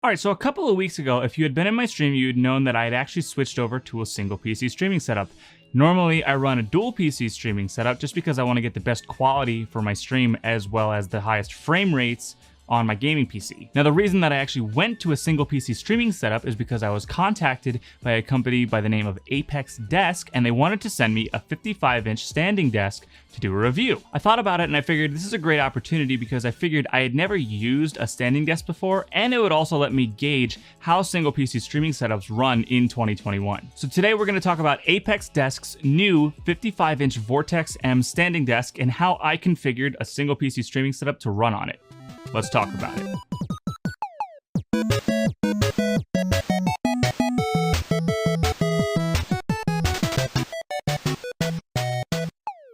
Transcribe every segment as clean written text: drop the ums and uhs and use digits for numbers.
Alright, so a couple of weeks ago, if you had been in my stream, you'd known that I had actually switched over to a single PC streaming setup. Normally, I run a dual PC streaming setup just because I want to get the best quality for my stream as well as the highest frame rates on my gaming PC. Now, the reason that I actually went to a single PC streaming setup is because I was contacted by a company by the name of ApexDesk, and they wanted to send me a 55-inch standing desk to do a review. I thought about it and I figured this is a great opportunity because I figured I had never used a standing desk before, and it would also let me gauge how single PC streaming setups run in 2021. So today we're going to talk about ApexDesk's new 55-inch Vortex M standing desk and how I configured a single PC streaming setup to run on it. Let's talk about it.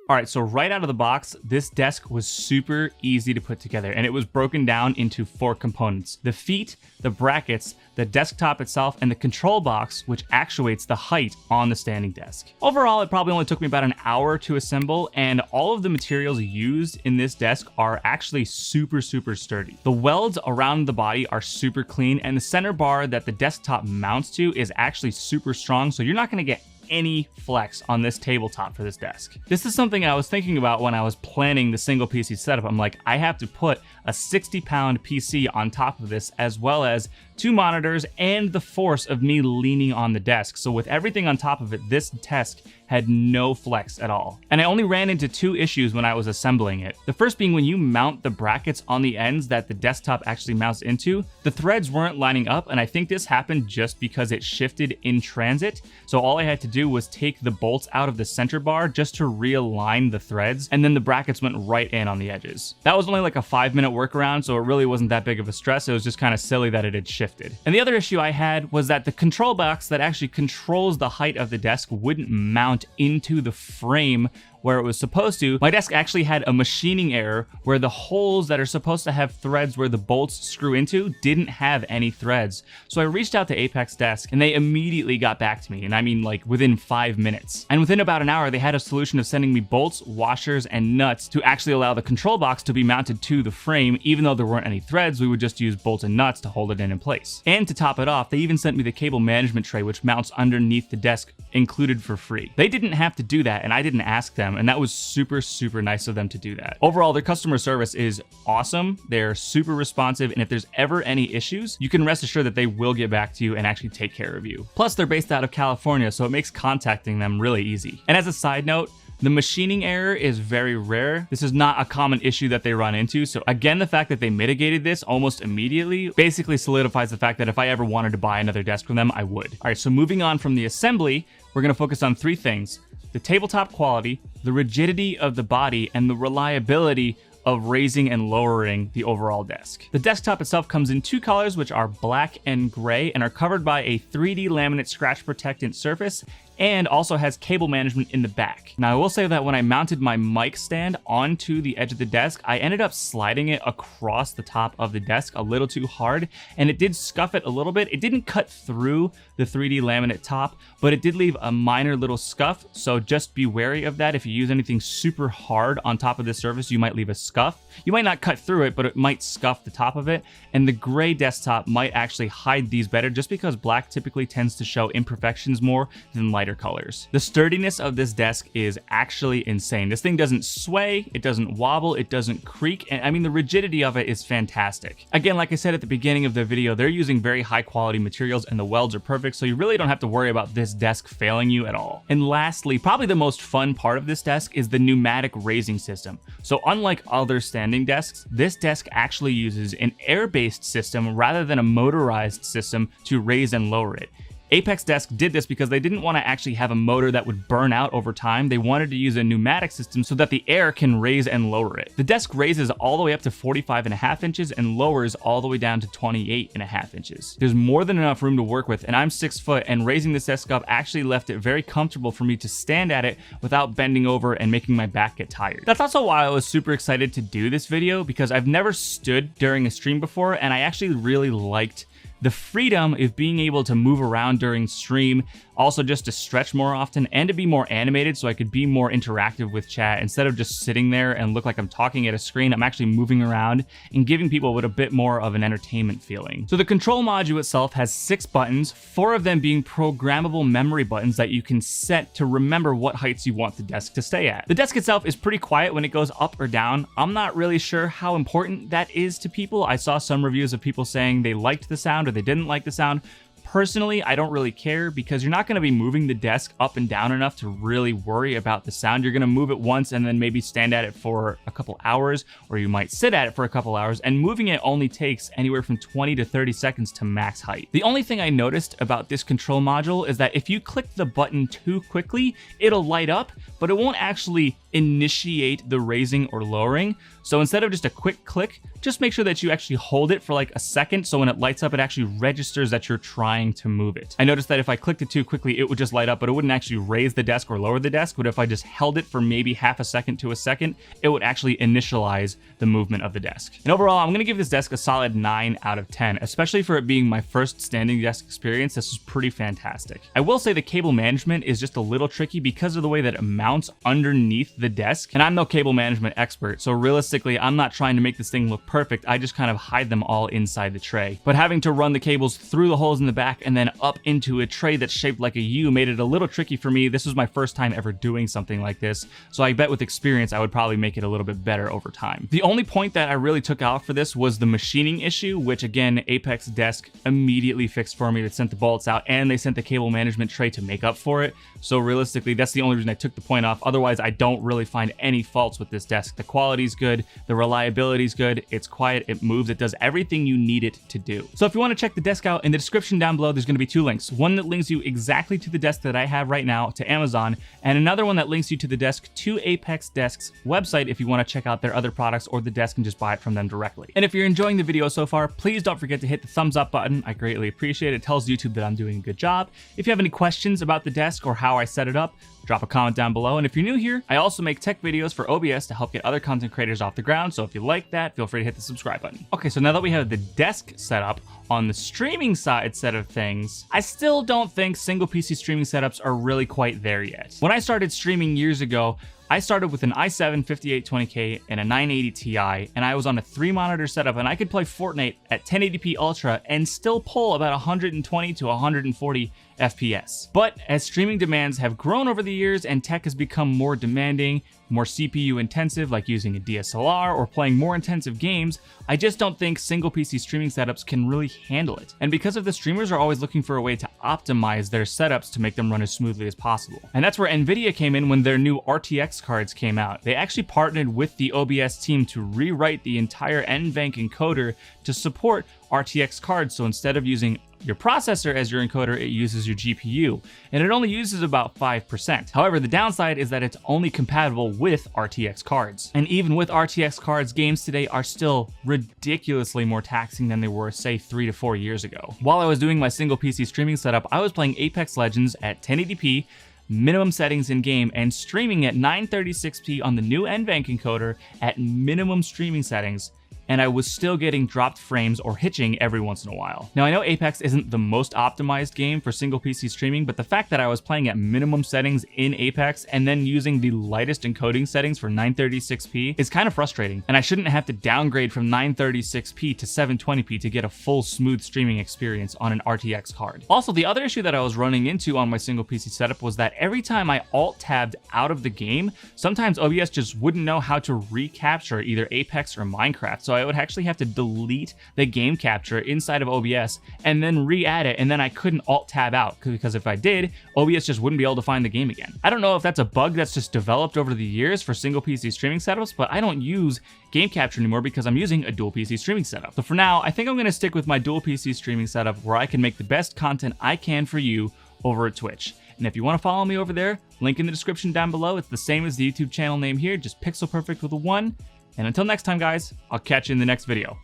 Alright, so right out of the box, this desk was super easy to put together, and it was broken down into 4 components: the feet, the brackets, the desktop itself, and the control box, which actuates the height on the standing desk. Overall, it probably only took me about an hour to assemble, and all of the materials used in this desk are actually super sturdy. The welds around the body are super clean, and the center bar that the desktop mounts to is actually super strong, so you're not going to get any flex on this tabletop for this desk. This is something I was thinking about when I was planning the single PC setup. I'm like, I have to put a 60-pound PC on top of this, as well as 2 monitors and the force of me leaning on the desk. So with everything on top of it, this desk had no flex at all. And I only ran into 2 issues when I was assembling it. The first being when you mount the brackets on the ends that the desktop actually mounts into, the threads weren't lining up, and I think this happened just because it shifted in transit. So all I had to do was take the bolts out of the center bar just to realign the threads, and then the brackets went right in on the edges. That was only like a 5-minute workaround, so it really wasn't that big of a stress. It was just kind of silly that it had shifted. And the other issue I had was that the control box that actually controls the height of the desk wouldn't mount into the frame where it was supposed to. My desk actually had a machining error where the holes that are supposed to have threads where the bolts screw into didn't have any threads. So I reached out to ApexDesk and they immediately got back to me, and I mean like within 5 minutes. And within about an hour, they had a solution of sending me bolts, washers, and nuts to actually allow the control box to be mounted to the frame. Even though there weren't any threads, we would just use bolts and nuts to hold it in place. And to top it off, they even sent me the cable management tray, which mounts underneath the desk, included for free. They didn't have to do that, and I didn't ask them, and that was super nice of them to do that. Overall, their customer service is awesome. They're super responsive, and if there's ever any issues, you can rest assured that they will get back to you and actually take care of you. Plus, they're based out of California, so it makes contacting them really easy. And as a side note, the machining error is very rare. This is not a common issue that they run into. So again, the fact that they mitigated this almost immediately basically solidifies the fact that if I ever wanted to buy another desk from them, I would. All right, so moving on from the assembly, we're gonna focus on 3 things: the tabletop quality, the rigidity of the body, and the reliability of raising and lowering the overall desk. The desktop itself comes in 2 colors, which are black and gray, and are covered by a 3D laminate scratch protectant surface, and also has cable management in the back. Now, I will say that when I mounted my mic stand onto the edge of the desk, I ended up sliding it across the top of the desk a little too hard, and it did scuff it a little bit. It didn't cut through the 3D laminate top, but it did leave a minor little scuff, so just be wary of that. If you use anything super hard on top of this surface, you might leave a scuff. You might not cut through it, but it might scuff the top of it, and the gray desktop might actually hide these better just because black typically tends to show imperfections more than lighter colors. The sturdiness of this desk is actually insane. This thing doesn't sway, it doesn't wobble, it doesn't creak, and I mean the rigidity of it is fantastic. Again, like I said at the beginning of the video, they're using very high quality materials and the welds are perfect, so you really don't have to worry about this desk failing you at all. And lastly, probably the most fun part of this desk is the pneumatic raising system. So unlike other standing desks, this desk actually uses an air-based system rather than a motorized system to raise and lower it. ApexDesk did this because they didn't want to actually have a motor that would burn out over time. They wanted to use a pneumatic system so that the air can raise and lower it. The desk raises all the way up to 45.5 inches and lowers all the way down to 28.5 inches. There's more than enough room to work with, and I'm 6 foot, and raising this desk up actually left it very comfortable for me to stand at it without bending over and making my back get tired. That's also why I was super excited to do this video, because I've never stood during a stream before, and I actually really liked the freedom of being able to move around during stream, also just to stretch more often and to be more animated so I could be more interactive with chat. Instead of just sitting there and look like I'm talking at a screen, I'm actually moving around and giving people with a bit more of an entertainment feeling. So the control module itself has 6 buttons, 4 of them being programmable memory buttons that you can set to remember what heights you want the desk to stay at. The desk itself is pretty quiet when it goes up or down. I'm not really sure how important that is to people. I saw some reviews of people saying they liked the sound or they didn't like the sound. Personally, I don't really care because you're not going to be moving the desk up and down enough to really worry about the sound. You're going to move it once and then maybe stand at it for a couple hours, or you might sit at it for a couple hours, and moving it only takes anywhere from 20 to 30 seconds to max height. The only thing I noticed about this control module is that if you click the button too quickly, it'll light up, but it won't actually initiate the raising or lowering. So instead of just a quick click, just make sure that you actually hold it for like a second, so when it lights up, it actually registers that you're trying to move it. I noticed that if I clicked it too quickly, it would just light up, but it wouldn't actually raise the desk or lower the desk. But if I just held it for maybe half a second to a second, it would actually initialize the movement of the desk. And overall, I'm gonna give this desk a solid 9 out of 10, especially for it being my first standing desk experience. This is pretty fantastic. I will say the cable management is just a little tricky because of the way that it mounts underneath the desk. And I'm no cable management expert, so realistically, I'm not trying to make this thing look perfect. I just kind of hide them all inside the tray. But having to run the cables through the holes in the back and then up into a tray that's shaped like a U made it a little tricky for me. This was my first time ever doing something like this, so I bet with experience I would probably make it a little bit better over time. The only point that I really took out for this was the machining issue, which again, ApexDesk immediately fixed for me. They sent the bolts out and they sent the cable management tray to make up for it. So realistically, that's the only reason I took the point off. Otherwise, I don't really find any faults with this desk. The quality's good, the reliability's good, it's quiet, it moves, it does everything you need it to do. So if you want to check the desk out, in the description down below, there's going to be 2 links. One that links you exactly to the desk that I have right now to Amazon, and another one that links you to the desk to ApexDesk's website if you want to check out their other products or the desk and just buy it from them directly. And if you're enjoying the video so far, please don't forget to hit the thumbs up button. I greatly appreciate it. It tells YouTube that I'm doing a good job. If you have any questions about the desk or how I set it up, drop a comment down below. And if you're new here, I also make tech videos for OBS to help get other content creators off the ground. So if you like that, feel free to hit the subscribe button. Okay, so now that we have the desk set up, on the streaming side set of things, I still don't think single PC streaming setups are really quite there yet. When I started streaming years ago, I started with an i7 5820K and a 980 Ti, and I was on a 3-monitor setup, and I could play Fortnite at 1080p Ultra and still pull about 120 to 140 FPS. But as streaming demands have grown over the years and tech has become more demanding, more CPU intensive, like using a DSLR or playing more intensive games, I just don't think single PC streaming setups can really handle it. And because of the streamers are always looking for a way to optimize their setups to make them run as smoothly as possible. And that's where Nvidia came in when their new RTX cards came out. They actually partnered with the OBS team to rewrite the entire Nvenc encoder to support RTX cards. So instead of using your processor as your encoder, it uses your GPU, and it only uses about 5%. However, the downside is that it's only compatible with RTX cards. And even with RTX cards, games today are still ridiculously more taxing than they were, say, 3 to 4 years ago. While I was doing my single PC streaming setup, I was playing Apex Legends at 1080p, minimum settings in game, and streaming at 936p on the new Nvenc encoder at minimum streaming settings, and I was still getting dropped frames or hitching every once in a while. Now, I know Apex isn't the most optimized game for single PC streaming, but the fact that I was playing at minimum settings in Apex and then using the lightest encoding settings for 936p is kind of frustrating, and I shouldn't have to downgrade from 936p to 720p to get a full smooth streaming experience on an RTX card. Also, the other issue that I was running into on my single PC setup was that every time I alt-tabbed out of the game, sometimes OBS just wouldn't know how to recapture either Apex or Minecraft, so I would actually have to delete the game capture inside of OBS and then re-add it, and then I couldn't alt-tab out, because if I did, OBS just wouldn't be able to find the game again. I don't know if that's a bug that's just developed over the years for single PC streaming setups, but I don't use game capture anymore because I'm using a dual PC streaming setup. So for now, I think I'm going to stick with my dual PC streaming setup where I can make the best content I can for you over at Twitch. And if you want to follow me over there, link in the description down below. It's the same as the YouTube channel name here, just pixel perfect with a 1. And until next time, guys, I'll catch you in the next video.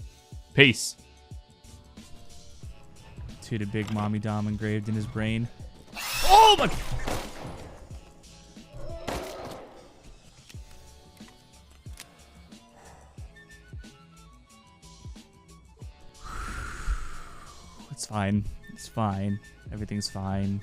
Peace. To the big mommy dom engraved in his brain. Oh my! It's fine. It's fine. Everything's fine.